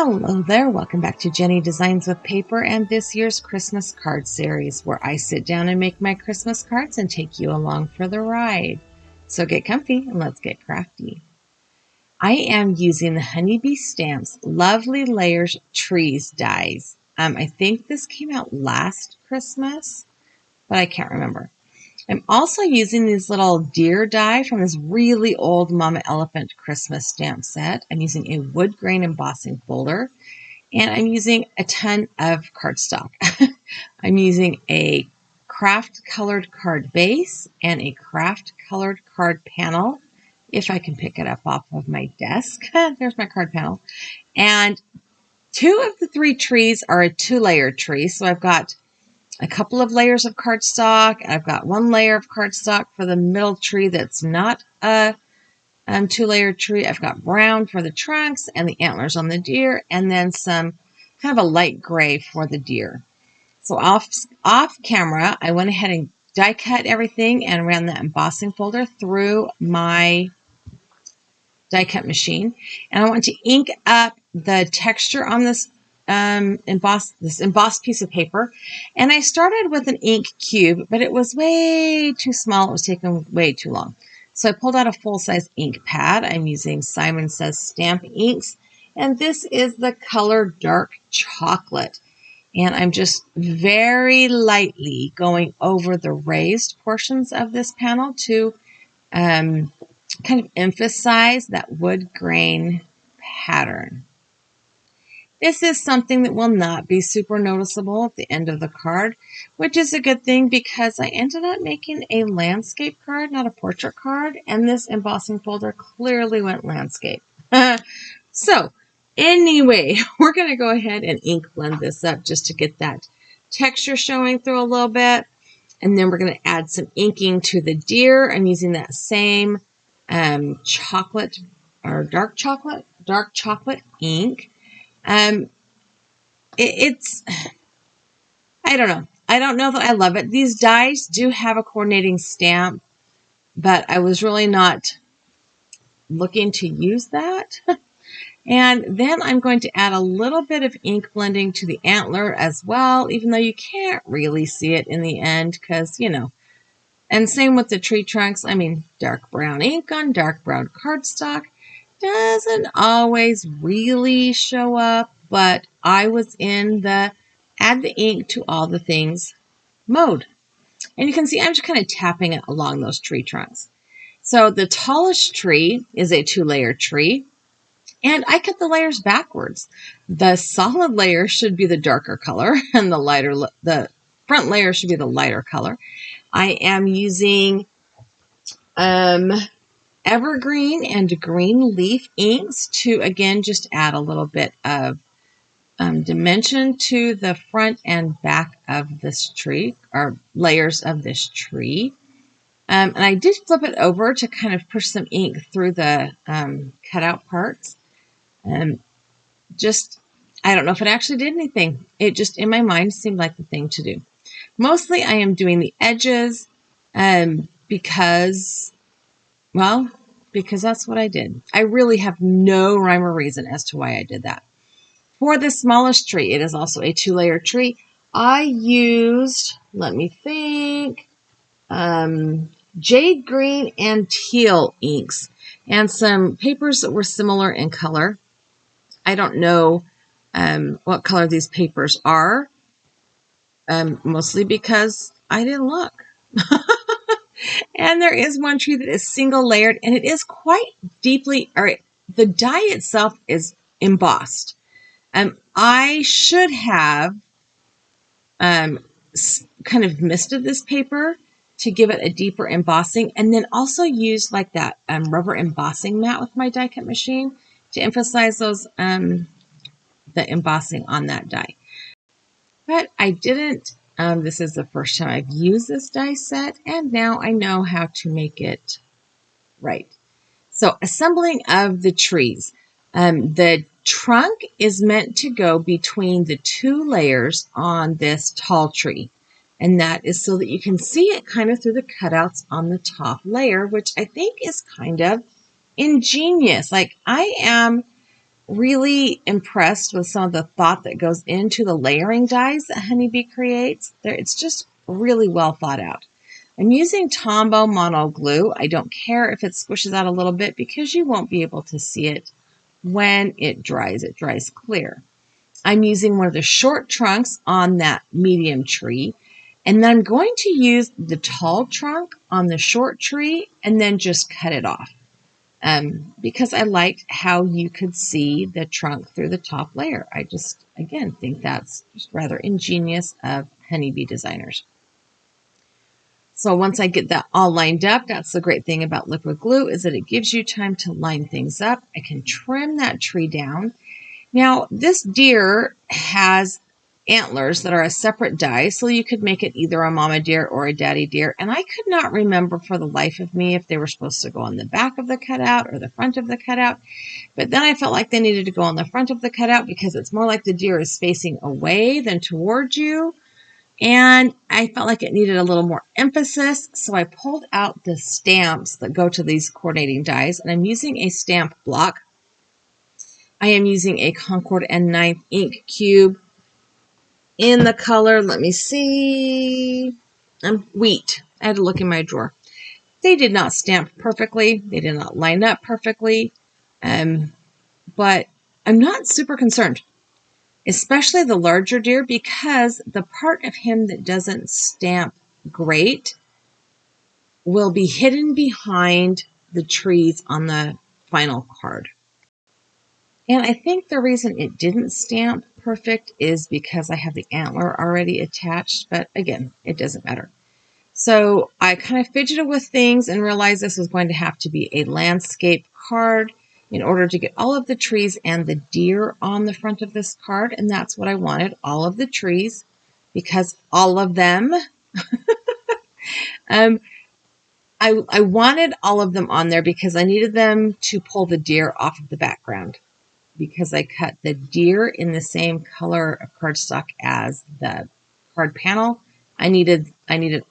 Hello there, welcome back to Jennie Designs with Paper and this year's Christmas card series where I sit down and make my Christmas cards and take you along for the ride. So get comfy and let's get crafty. I am using the Honeybee Stamps Lovely Layers Trees dies. I think this came out last Christmas, but I can't remember. I'm also using these little deer die from this really old Mama Elephant Christmas stamp set. I'm using a wood grain embossing folder, and I'm using a ton of cardstock. I'm using a craft colored card base and a craft colored card panel, if I can pick it up off of my desk. There's my card panel. And 2 of the 3 trees are a 2-layer tree, so I've got a couple of layers of cardstock. I've got 1 layer of cardstock for the middle tree that's not a 2-layer tree. I've got brown for the trunks and the antlers on the deer, and then some kind of a light gray for the deer. So off camera, I went ahead and die cut everything and ran the embossing folder through my die cut machine. And I want to ink up the texture on this embossed piece of paper. And I started with an ink cube, but it was way too small. It was taking way too long. So I pulled out a full-size ink pad. I'm using Simon Says Stamp inks, and this is the color Dark Chocolate. And I'm just very lightly going over the raised portions of this panel to kind of emphasize that wood grain pattern. This is something that will not be super noticeable at the end of the card, which is a good thing because I ended up making a landscape card, not a portrait card, and this embossing folder clearly went landscape. So anyway, we're going to go ahead and ink blend this up just to get that texture showing through a little bit. And then we're going to add some inking to the deer. I'm using that same chocolate or dark chocolate ink. It's, I don't know. I don't know that I love it. These dies do have a coordinating stamp, but I was really not looking to use that. And then I'm going to add a little bit of ink blending to the antler as well, even though you can't really see it in the end because, you know. And same with the tree trunks. I mean, dark brown ink on dark brown cardstock doesn't always really show up, but I was in the add the ink to all the things mode. And you can see I'm just kind of tapping it along those tree trunks. So the tallest tree is a 2-layer tree, and I cut the layers backwards. The solid layer should be the darker color, and the front layer should be the lighter color. I am using evergreen and green leaf inks to, again, just add a little bit of dimension to the front and back of this tree, or layers of this tree. And I did flip it over to kind of push some ink through the cutout parts. Just, I don't know if it actually did anything. It just, in my mind, seemed like the thing to do. Mostly I am doing the edges because that's what I did. I really have no rhyme or reason as to why I did that. For the smallest tree, it is also a 2-layer tree. I used, let me think, jade green and teal inks and some papers that were similar in color. I don't know what color these papers are, mostly because I didn't look. And there is one tree that is single layered, and it is quite deeply, or the die itself is embossed. I should have kind of misted this paper to give it a deeper embossing, and then also used like that rubber embossing mat with my die cut machine to emphasize those the embossing on that die. But I didn't. This is the first time I've used this die set, and now I know how to make it right. So assembling of the trees. The trunk is meant to go between the 2 layers on this tall tree. And that is so that you can see it kind of through the cutouts on the top layer, which I think is kind of ingenious. Like, I am really impressed with some of the thought that goes into the layering dies that Honeybee creates. It's just really well thought out. I'm using Tombow Mono Glue. I don't care if it squishes out a little bit because you won't be able to see it when it dries. It dries clear. I'm using one of the short trunks on that medium tree, and then I'm going to use the tall trunk on the short tree and then just cut it off. Because I liked how you could see the trunk through the top layer. I just, again, think that's just rather ingenious of Honeybee designers. So once I get that all lined up, that's the great thing about liquid glue is that it gives you time to line things up. I can trim that tree down. Now, this deer has antlers that are a separate die, so you could make it either a mama deer or a daddy deer. And I could not remember for the life of me if they were supposed to go on the back of the cutout or the front of the cutout. But then I felt like they needed to go on the front of the cutout because it's more like the deer is facing away than towards you. And I felt like it needed a little more emphasis, so I pulled out the stamps that go to these coordinating dies, and I'm using a stamp block. I am using a Concord and 9th ink cube in the color, let me see, wheat. I had to look in my drawer. They did not stamp perfectly. They did not line up perfectly, but I'm not super concerned. Especially the larger deer, because the part of him that doesn't stamp great will be hidden behind the trees on the final card. And I think the reason it didn't stamp perfect is because I have the antler already attached, but again, it doesn't matter. So I kind of fidgeted with things and realized this was going to have to be a landscape card in order to get all of the trees and the deer on the front of this card. And that's what I wanted, all of the trees, because all of them, I wanted all of them on there because I needed them to pull the deer off of the background, because I cut the deer in the same color of cardstock as the card panel. I needed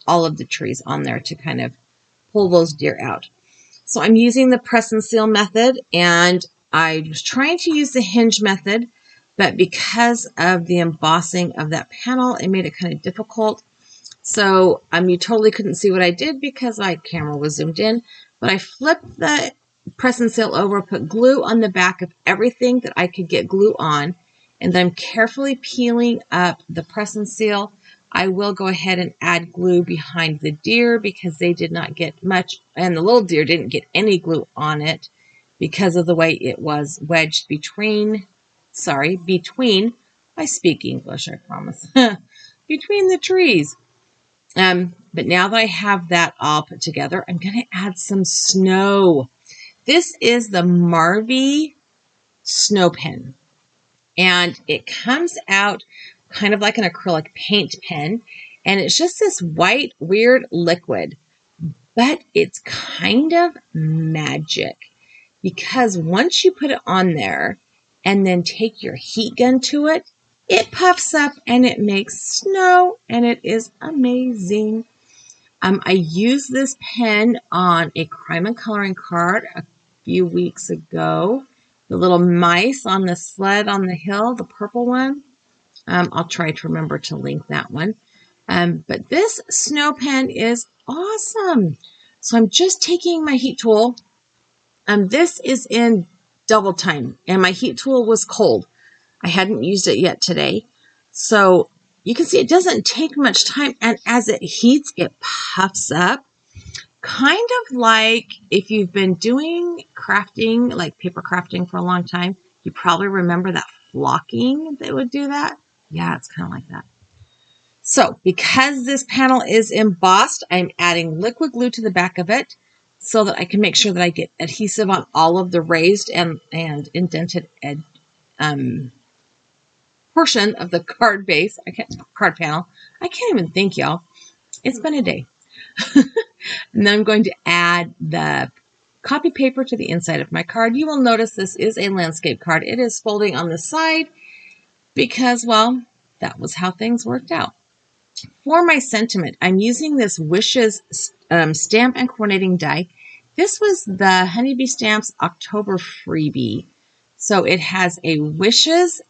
all of the trees on there to kind of pull those deer out. So I'm using the press and seal method, and I was trying to use the hinge method, but because of the embossing of that panel, it made it kind of difficult. So you totally couldn't see what I did because my camera was zoomed in, but I flipped the press and seal over, put glue on the back of everything that I could get glue on, and then I'm carefully peeling up the press and seal. I will go ahead and add glue behind the deer because they did not get much, and the little deer didn't get any glue on it because of the way it was wedged between, I speak English, I promise, between the trees. But now that I have that all put together, I'm going to add some snow. This is the Marvy snow pen, and it comes out kind of like an acrylic paint pen, and it's just this white, weird liquid, but it's kind of magic because once you put it on there and then take your heat gun to it, it puffs up and it makes snow, and it is amazing. I used this pen on a crime and coloring card a few weeks ago. The little mice on the sled on the hill, the purple one. I'll try to remember to link that one. But this snow pen is awesome. So I'm just taking my heat tool. This is in double time, and my heat tool was cold. I hadn't used it yet today. So you can see it doesn't take much time, and as it heats, it puffs up. Kind of like if you've been doing crafting, like paper crafting for a long time, you probably remember that flocking that would do that. Yeah, it's kind of like that. So because this panel is embossed, I'm adding liquid glue to the back of it so that I can make sure that I get adhesive on all of the raised and indented portion of the card base. Card panel. I can't even think, y'all. It's been a day. And then I'm going to add the copy paper to the inside of my card. You will notice this is a landscape card. It is folding on the side because, well, that was how things worked out. For my sentiment, I'm using this Wishes stamp and coordinating die. This was the Honeybee Stamps October freebie. So it has a wishes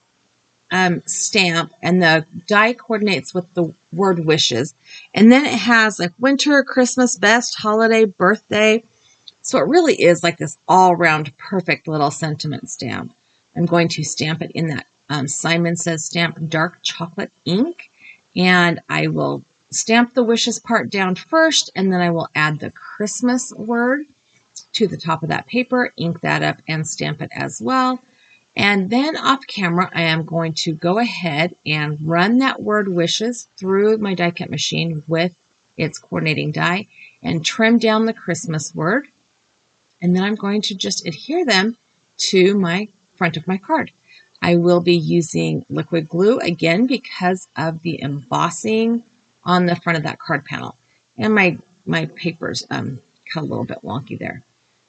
stamp, and the die coordinates with the word wishes. And then it has like winter, Christmas, best, holiday, birthday. So it really is like this all-round perfect little sentiment stamp. I'm going to stamp it in that Simon Says stamp dark chocolate ink. And I will stamp the wishes part down first, and then I will add the Christmas word to the top of that paper, ink that up, and stamp it as well. And then off camera, I am going to go ahead and run that word wishes through my die cut machine with its coordinating die and trim down the Christmas word. And then I'm going to just adhere them to my front of my card. I will be using liquid glue again because of the embossing on the front of that card panel. And my paper's cut a little bit wonky there.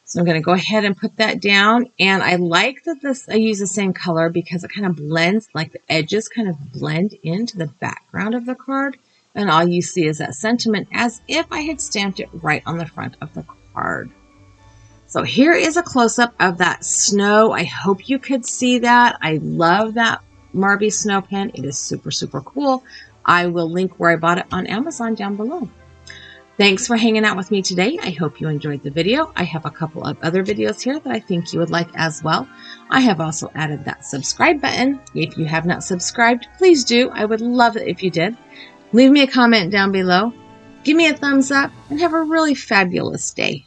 So I'm going to go ahead and put that down. And I like that I use the same color because it kind of blends, like the edges kind of blend into the background of the card. And all you see is that sentiment as if I had stamped it right on the front of the card. So here is a close-up of that snow. I hope you could see that. I love that Marvy snow pen. It is super, super cool. I will link where I bought it on Amazon down below. Thanks for hanging out with me today. I hope you enjoyed the video. I have a couple of other videos here that I think you would like as well. I have also added that subscribe button. If you have not subscribed, please do. I would love it if you did. Leave me a comment down below. Give me a thumbs up and have a really fabulous day.